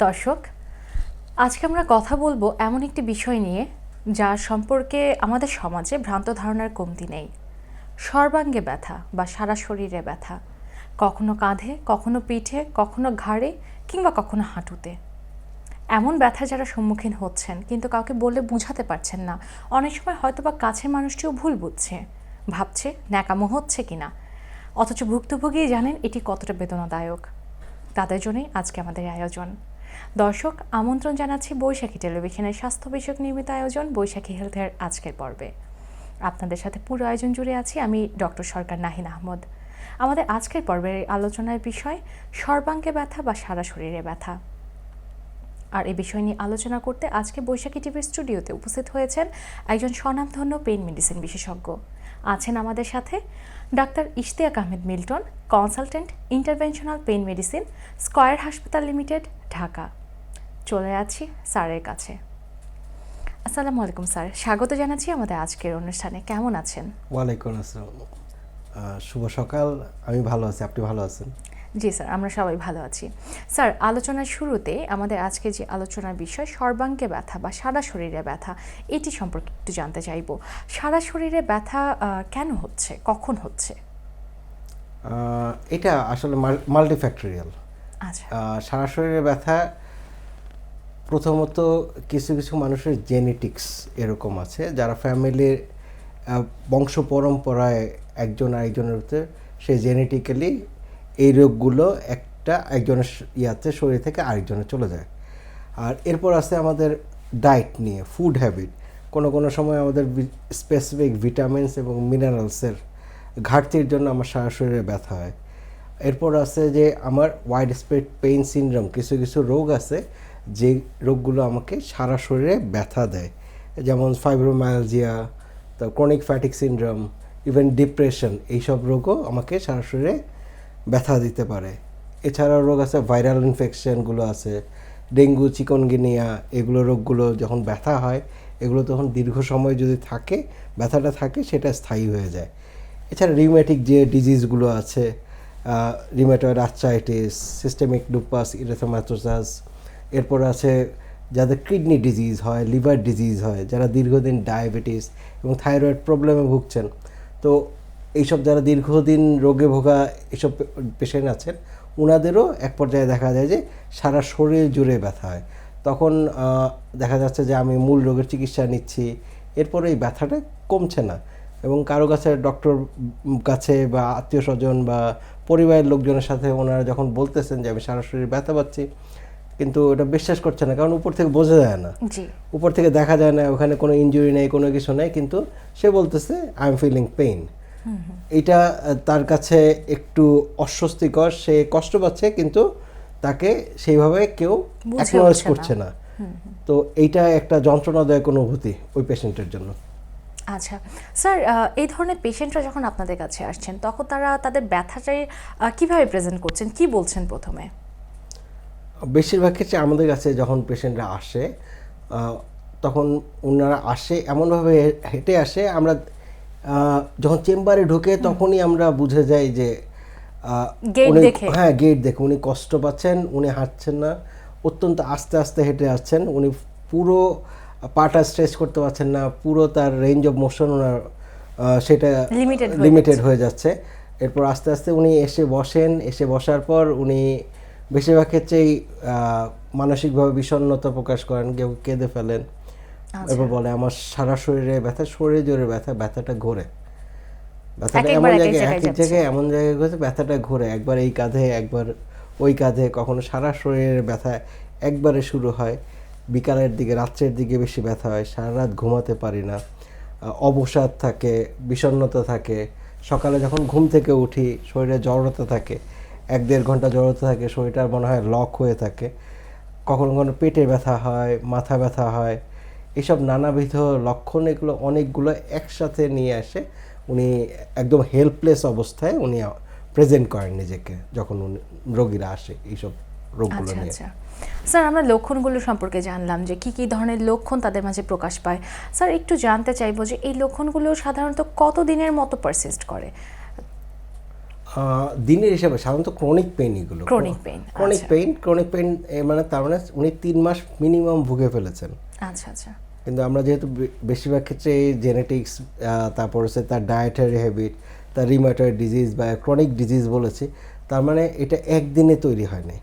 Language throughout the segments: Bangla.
দর্শক, আজকে আমরা কথা বলবো এমন একটি বিষয় নিয়ে যার সম্পর্কে আমাদের সমাজে ভ্রান্ত ধারণার কমতি নেই। সর্বাঙ্গে ব্যথা বা সারা শরীরে ব্যথা, কখনো কাঁধে, কখনো পিঠে, কখনো ঘাড়ে কিংবা কখনো হাঁটুতে। এমন ব্যথা যারা সম্মুখীন হচ্ছেন কিন্তু কাউকে বলে বোঝাতে পারছেন না, অনেক সময় হয়তো বা কাছের মানুষটিও ভুল বুঝছে, ভাবছে ন্যাকামো হচ্ছে কিনা, অথচ ভুক্তভোগী জানেন এটি কতটা বেদনাদায়ক। তাদের জন্যই আজকে আমাদের আয়োজন। দর্শক, আমন্ত্রণ জানাচ্ছি বৈশাখী টেলিভিশনের স্বাস্থ্য বিষয়ক নিয়মিত আয়োজন বৈশাখী হেলথের আজকের পর্বে। আপনাদের সাথে পুরো আয়োজন জুড়ে আছি আমি ডক্টর সরকার নাহিন আহমদ। আমাদের আজকের পর্বের আলোচনার বিষয় সর্বাঙ্গে ব্যথা বা সারা শরীরে ব্যথা। আর এই বিষয় নিয়ে আলোচনা করতে আজকে বৈশাখী টিভির স্টুডিওতে উপস্থিত হয়েছেন একজন স্বনামধন্য পেইন মেডিসিন বিশেষজ্ঞ। আছেন আমাদের সাথে doctor Ishtiaq Ahmed Milton, consultant interventional pain medicine, square হাসপাতাল লিমিটেড, ঢাকা। চলে আছি স্যারের কাছে। আসসালামু আলাইকুম স্যার, স্বাগত জানাচ্ছি আমাদের আজকের অনুষ্ঠানে। কেমন আছেন? ওয়ালাইকুম আসসালাম। শুভ সকাল। আমি ভালো আছি, আপনি ভালো আছেন? জি স্যার, আমরা সবাই ভালো আছি। স্যার, আলোচনার শুরুতে আমাদের আজকে যে আলোচনার বিষয় সর্বাঙ্গে ব্যথা বা সারা শরীরে ব্যথা, এটি সম্পর্কে একটু জানতে চাইব। সারা শরীরে ব্যথা কেন হচ্ছে, কখন হচ্ছে? এটা আসলে মাল্টিফ্যাক্টরিয়াল। আচ্ছা। সারা শরীরে ব্যথা প্রথমত কিছু কিছু মানুষের জেনেটিক্স এরকম আছে, যারা ফ্যামিলির বংশ পরম্পরায় একজন আরেকজনের ভিতরে সে জেনেটিক্যালি এই রোগগুলো একজনের ইয়াতে শরীর থেকে আরেকজনে চলে যায়। আর এরপর আছে আমাদের ডায়েট নিয়ে, ফুড হ্যাবিট। কোনো কোনো সময় আমাদের স্পেসিফিক ভিটামিনস এবং মিনারেলসের ঘাটতির জন্য আমার সারা শরীরে ব্যথা হয়। এরপর আছে যে আমার ওয়াইড স্প্রেড পেইন সিনড্রোম, কিছু কিছু রোগ আছে যে রোগগুলো আমাকে সারা শরীরে ব্যথা দেয়, যেমন ফাইব্রোমায়ালজিয়া, তো chronic fatigue syndrome, even depression, এইসব রোগও আমাকে সারা শরীরে ব্যথা দিতে পারে। এছাড়াও রোগ আছে, ভাইরাল ইনফেকশনগুলো আছে, ডেঙ্গু, চিকনগুনিয়া, এগুলো রোগগুলো যখন ব্যথা হয় এগুলো তখন দীর্ঘ সময় যদি থাকে, ব্যথাটা থাকে, সেটা স্থায়ী হয়ে যায়। এছাড়া রিউম্যাটিক যে ডিজিজগুলো আছে, rheumatoid arthritis, systemic lupus erythematosus, এরপর আছে যাদের কিডনি ডিজিজ হয়, লিভার ডিজিজ হয়, যারা দীর্ঘদিন ডায়াবেটিস এবং থাইরয়েড প্রবলেমে ভুগছেন, তো এইসব যারা দীর্ঘদিন রোগে ভোগা এইসব পেশেন্ট আছেন, ওনাদেরও এক পর্যায়ে দেখা যায় যে সারা শরীর জুড়ে ব্যথা হয়। তখন দেখা যাচ্ছে যে আমি মূল রোগের চিকিৎসা নিচ্ছি, এরপরে এই ব্যথাটা কমছে না, এবং কারো কাছে ডক্টর কাছে বা আত্মীয় স্বজন বা পরিবারের লোকজনের সাথে ওনারা যখন বলতেছেন যে আমি সারা শরীর ব্যথা পাচ্ছি, কিন্তু ওটা বিশ্বাস করছে না, কারণ উপর থেকে বোঝা যায় না, উপর থেকে দেখা যায় না, ওখানে কোনো ইনজুরি নেই, কোনো কিছু নেই, কিন্তু সে বলতেছে আই এম ফিলিং পেইন। এটা তার কাছে একটু অস্বস্তিকর, সে কষ্ট পাচ্ছে, কিন্তু তাকে সেইভাবে কেউ অ্যাকনোলেজ করছে না। তো এইটা একটা যন্ত্রণাদায়ক অনুভূতি ওই পেশেন্টের জন্য। আচ্ছা স্যার, এই ধরনের পেশেন্টরা যখন আপনাদের কাছে আসছেন তখন তারা তাদের ব্যথাটাই কিভাবে প্রেজেন্ট করছেন, কি বলছেন প্রথমে? বেশিরভাগ ক্ষেত্রে আমাদের কাছে যখন পেশেন্টরা আসে, তখন ওনারা আসে এমনভাবে হেঁটে আসে, আমরা যখন চেম্বারে ঢুকে তখনই আমরা বুঝে যাই যে গেট দেখে উনি কষ্ট পাচ্ছেন, উনি হাঁটছেন না, অত্যন্ত আস্তে আস্তে হেঁটে আসছেন, উনি পুরো পাটা স্ট্রেচ করতে পারছেন না, পুরো তার রেঞ্জ অফ মোশন ওনার সেটা লিমিটেড হয়ে যাচ্ছে। এরপর আস্তে আস্তে উনি এসে বসেন, এসে বসার পর উনি বেশিরভাগ ক্ষেত্রেই মানসিকভাবে বিষণ্ণতা প্রকাশ করেন, কেউ কেঁদে ফেলেন, এরপর বলে আমার সারা শরীরে ব্যথা, শরীরে জোরে ব্যথা, ব্যথাটা ঘোরে, ব্যথাটা এমন জায়গায় এক জায়গায় এমন জায়গায় ঘুরে ব্যথাটা ঘুরে, একবার এই কাঁধে, একবার ওই কাঁধে, কখনো সারা শরীরের ব্যথা একবারে শুরু হয়, বিকালের দিকে, রাত্রের দিকে বেশি ব্যথা হয়, সারা রাত ঘুমাতে পারি না, অবসাদ থাকে, বিষণ্ণতা থাকে, সকালে যখন ঘুম থেকে উঠি শরীরে জড়তা থাকে, 1-1.5 ঘন্টা জড়তা থাকে, শরীরটা মনে হয় লক হয়ে থাকে, কখনো কখনো পেটে ব্যথা হয়, মাথা ব্যথা হয়, এসব নানাবিধ লক্ষণ, এগুলো অনেকগুলো একসাথে নিয়ে আসে, উনি একদম হেল্পলেস অবস্থায় উনি প্রেজেন্ট করেন নিজেকে যখন উনি রোগীরা আসে এইসব রোগগুলো নিয়ে। স্যার, আমরা লক্ষণগুলো সম্পর্কে জানলাম যে কি কি ধরনের লক্ষণ তাদের মাঝে প্রকাশ পায়। স্যার, একটু জানতে চাইবো যে এই লক্ষণগুলো সাধারণত কত দিনের মতো পারসিস্ট করে? দিনের হিসাবে সাধারণত ক্রনিক পেইন এগুলো Chronic pain, ক্রনিক পেইন মানে তার মানে উনি 3 মাস মিনিমাম ভুগে ফেলেছেন। আচ্ছা আচ্ছা কিন্তু আমরা যেহেতু বেশিরভাগ ক্ষেত্রে এই জেনেটিক্স, তারপর হচ্ছে তার ডায়েটারি হ্যাবিট, তার রিমাটয়েড ডিজিজ বা ক্রনিক ডিজিজ বলেছি, তার মানে এটা একদিনে তৈরি হয়নি।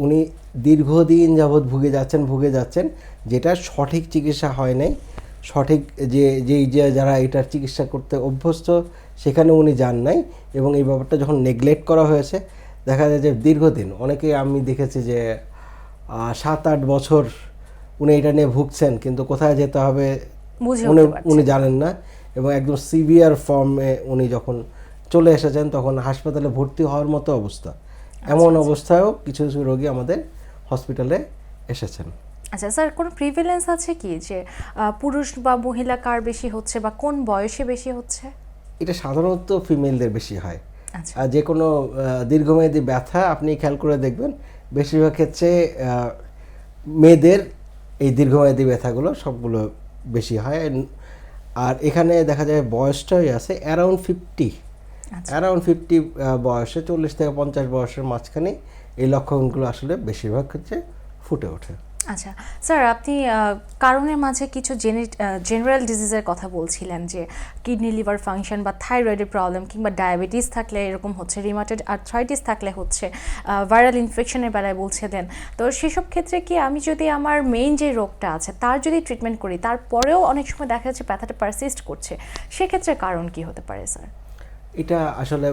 উনি দীর্ঘদিন যাবৎ ভুগে যাচ্ছেন, যেটা সঠিক চিকিৎসা হয় নাই। সঠিক যে যারা এটার চিকিৎসা করতে অভ্যস্ত সেখানে উনি যান নাই, এবং এই ব্যাপারটা যখন নেগলেক্ট করা হয়েছে দেখা যায় যে দীর্ঘদিন অনেকে আমি দেখেছি যে 7-8 বছর উনি এটা নিয়ে ভুগছেন, কিন্তু কোথায় যেতে হবে উনি জানেন না, এবং একদম সিভিয়ার ফর্মে উনি যখন চলে এসেছেন তখন হাসপাতালে ভর্তি হওয়ার মতো অবস্থা। এমন অবস্থায়ও কিছু কিছু রোগী আমাদের হসপিটালে এসেছেন। আচ্ছা স্যার, কোনো প্রিভ্যালেন্স আছে কি যে পুরুষ বা মহিলা কার বেশি হচ্ছে বা কোন বয়সে বেশি হচ্ছে? এটা সাধারণত ফিমেলদের বেশি হয়। আচ্ছা, আর যে কোনো দীর্ঘমেয়াদী ব্যথা আপনি খেয়াল করে দেখবেন বেশিরভাগ ক্ষেত্রে মেয়েদের এই দীর্ঘমেয়াদী ব্যথাগুলো সবগুলো বেশি হয়। আর এখানে দেখা যায় বয়সটাই আছে অ্যারাউন্ড 50, অ্যারাউন্ড 50 বয়সে, 40 থেকে 50 বয়সের মাঝখানে এই লক্ষণগুলো আসলে বেশিরভাগ ক্ষেত্রে ফুটে ওঠে। আচ্ছা স্যার, আপনি কারণের মাঝে কিছু জেনারেল ডিজিজের কথা বলছিলেন, যে কিডনি লিভার ফাংশন বা থাইরয়েডের প্রবলেম কিংবা ডায়াবেটিস থাকলে এরকম হচ্ছে, রিমাটয়েড আর্থ্রাইটিস থাকলে হচ্ছে, ভাইরাল ইনফেকশনের বেলায় বলছিলেন। তো সেসব ক্ষেত্রে কি আমি যদি আমার মেইন যে রোগটা আছে তার যদি ট্রিটমেন্ট করি, তারপরেও অনেক সময় দেখা যাচ্ছে ব্যথাটা পারসিস্ট করছে, সেক্ষেত্রে কারণ কি হতে পারে স্যার? এটা আসলে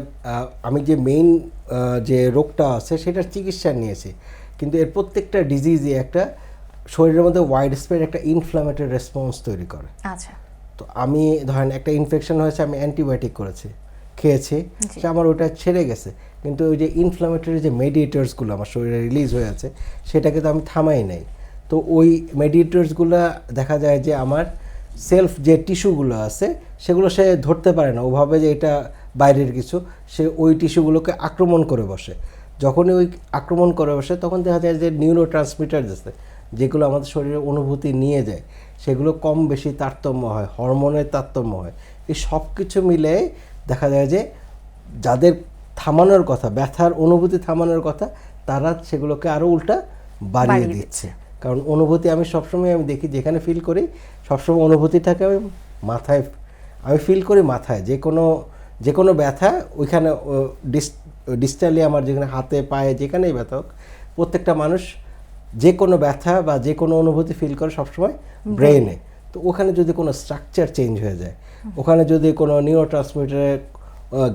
আমি যে মেইন যে রোগটা আছে সেটার চিকিৎসা নিয়েছি, কিন্তু এর প্রত্যেকটা ডিজিজই একটা শরীরের মধ্যে ওয়াইড স্প্রেড একটা ইনফ্ল্যামেটরি রেসপন্স তৈরি করে। আচ্ছা, তো আমি ধরেন একটা ইনফেকশন হয়েছে, আমি অ্যান্টিবায়োটিক খেয়েছি, সে আমার ওটা ছেড়ে গেছে, কিন্তু ওই যে ইনফ্ল্যামেটরি যে মেডিয়েটার্সগুলো আমার শরীরে রিলিজ হয়ে আছে সেটাকে তো আমি থামাই নাই। তো ওই মেডিয়েটার্সগুলো দেখা যায় যে আমার সেলফ যে টিস্যুগুলো আছে সেগুলো সে ধরতে পারে না ওভাবে যে এটা বাইরের কিছু, সে ওই টিস্যুগুলোকে আক্রমণ করে বসে। যখনই ওই আক্রমণ করে বসে তখন দেখা যায় যে নিউরো ট্রান্সমিটার আছে যেগুলো আমাদের শরীরে অনুভূতি নিয়ে যায়, সেগুলো কম বেশি তারতম্য হয়, হরমোনের তারতম্য হয়। এই সব কিছু মিলে দেখা যায় যে যাদের থামানোর কথা, ব্যথার অনুভূতি থামানোর কথা, তারা সেগুলোকে আরও উল্টা বাড়িয়ে দিচ্ছে। কারণ অনুভূতি আমি সবসময় দেখি যেখানে ফিল করি সবসময় অনুভূতিটাকে আমি ফিল করি মাথায়। যে কোনো ব্যথা ওইখানে ডিস্টালি আমার যেখানে হাতে পায়ে যেখানেই ব্যথা হোক, প্রত্যেকটা মানুষ যে কোনো ব্যথা বা যে কোনো অনুভূতি ফিল করে সবসময় ব্রেইনে। তো ওখানে যদি কোনো স্ট্রাকচার চেঞ্জ হয়ে যায়, ওখানে যদি কোনো নিউরো ট্রান্সমিটারের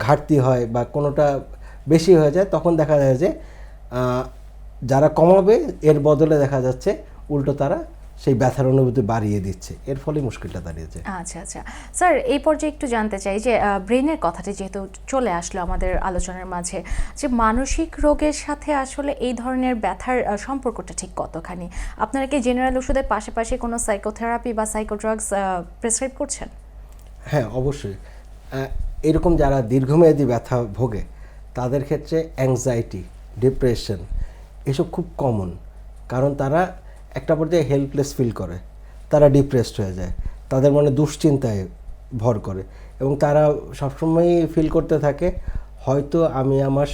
ঘাটতি হয় বা কোনোটা বেশি হয়ে যায়, তখন দেখা যায় যে যারা কমাবে এর বদলে দেখা যাচ্ছে উল্টো তারা সেই ব্যথার অনুভূতি বাড়িয়ে দিচ্ছে, এর ফলে মুশকিলটা দাঁড়িয়েছে। আচ্ছা আচ্ছা স্যার, এই পর্যায়ে একটু জানতে চাই যে ব্রেনের কথাটি যেহেতু চলে আসলো আমাদের আলোচনার মাঝে, যে মানসিক রোগের সাথে আসলে এই ধরনের ব্যথার সম্পর্কটা ঠিক কতখানি? আপনারা কি জেনারেল ওষুধের পাশাপাশি কোনো সাইকোথেরাপি বা সাইকোড্রাগস প্রেসক্রাইব করছেন? হ্যাঁ, অবশ্যই। এরকম যারা দীর্ঘমেয়াদী ব্যথা ভোগে তাদের ক্ষেত্রে অ্যাংজাইটি, ডিপ্রেশন এসব খুব কমন, কারণ তারা একটা পর্যায়ে হেল্পলেস ফিল করে, তারা ডিপ্রেসড হয়ে যায়, তাদের মনে দুশ্চিন্তায় ভর করে, এবং তারা সবসময়ই ফিল করতে থাকে হয়তো আমি আমার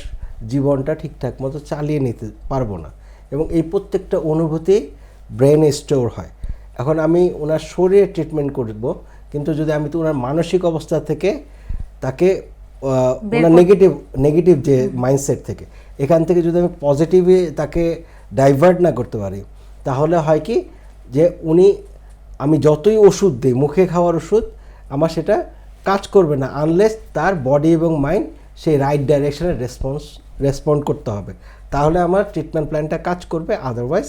জীবনটা ঠিকঠাক মতো চালিয়ে নিতে পারবো না, এবং এই প্রত্যেকটা অনুভূতি ব্রেনে স্টোর হয়। এখন আমি ওনার শরীরে ট্রিটমেন্ট করব, কিন্তু যদি আমি তো ওনার মানসিক অবস্থা থেকে তাকে ওনার নেগেটিভ যে মাইন্ডসেট থেকে, এখান থেকে যদি আমি পজিটিভে তাকে ডাইভার্ট না করতে পারি, তাহলে হয় কি যে আমি যতই ওষুধ দিই, মুখে খাওয়ার ওষুধ, আমার সেটা কাজ করবে না আনলেস তার বডি এবং মাইন্ড সেই রাইট ডাইরেকশনে রেসপন্ড করতে হবে, তাহলে আমার ট্রিটমেন্ট প্ল্যানটা কাজ করবে। আদারওয়াইজ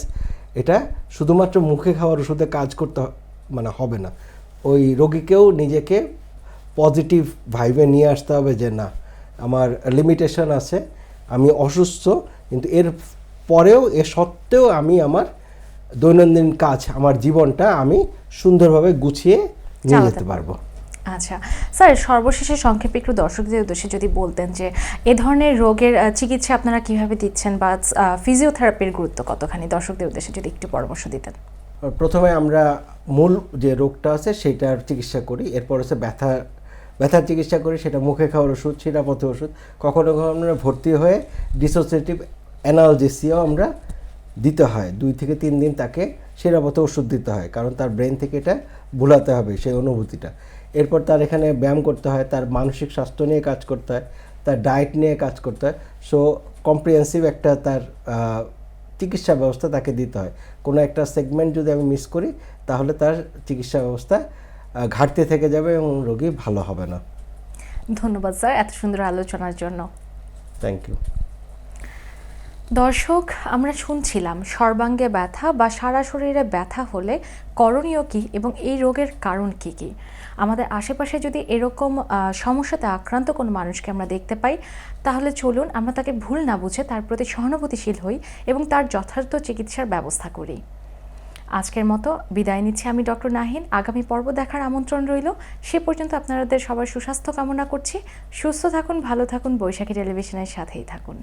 এটা শুধুমাত্র মুখে খাওয়ার ওষুধে কাজ করতে হবে না। ওই রোগীকেও নিজেকে পজিটিভ ভাইবে নিয়ে আসতে হবে যে না, আমার লিমিটেশন আছে, আমি অসুস্থ, কিন্তু এর পরেও সত্ত্বেও আমি আমার দৈনন্দিন কাজ, আমার জীবনটা আমি সুন্দরভাবে গুছিয়ে নিয়ে যেতে পারবো। আচ্ছা স্যার, সর্বশেষে সংক্ষেপে একটু দর্শকদের উদ্দেশ্যে যদি বলতেন যে এ ধরনের রোগের চিকিৎসা আপনারা কিভাবে দিচ্ছেন বা ফিজিওথেরাপির গুরুত্ব কতখানি, দর্শকদের উদ্দেশ্যে যদি একটু পরামর্শ দিতেন। প্রথমে আমরা মূল যে রোগটা আছে সেটার চিকিৎসা করি, এরপর হচ্ছে ব্যথার চিকিৎসা করি, সেটা মুখে খাওয়ার ওষুধ, শিরাপথে ওষুধ, কখনো কখনো আমরা ভর্তি হয়ে ডিসোসিয়েটিভ অ্যানালজেসিয়াও আমরা দিতে হয়। 2 থেকে 3 দিন তাকে শিরাপথে ওষুধ দিতে হয়, কারণ তার ব্রেন থেকে এটা ভুলাতে হবে সেই অনুভূতিটা। এরপর তার এখানে ব্যায়াম করতে হয়, তার মানসিক স্বাস্থ্য নিয়ে কাজ করতে হয়, তার ডায়েট নিয়ে কাজ করতে হয়। সো কম্প্রিহেন্সিভ একটা তার চিকিৎসা ব্যবস্থা তাকে দিতে হয়। কোনো একটা সেগমেন্ট যদি আমি মিস করি, তাহলে তার চিকিৎসা ব্যবস্থা ঘাটতি থেকে যাবে এবং রোগী ভালো হবে না। ধন্যবাদ স্যার এত সুন্দর আলোচনার জন্য। Thank you. দর্শক, আমরা শুনছিলাম সর্বাঙ্গে ব্যথা বা সারা শরীরে ব্যথা হলে করণীয় কী এবং এই রোগের কারণ কী কী। আমাদের আশেপাশে যদি এরকম সমস্যাতে আক্রান্ত কোনো মানুষকে আমরা দেখতে পাই, তাহলে চলুন আমরা তাকে ভুল না বুঝে তার প্রতি সহানুভূতিশীল হই এবং তার যথার্থ চিকিৎসার ব্যবস্থা করি। আজকের মতো বিদায় নিচ্ছি আমি ডক্টর নাহিন। আগামী পর্ব দেখার আমন্ত্রণ রইল। সে পর্যন্ত আপনাদের সবার সুস্বাস্থ্য কামনা করছি। সুস্থ থাকুন, ভালো থাকুন, বৈশাখী টেলিভিশনের সাথেই থাকুন।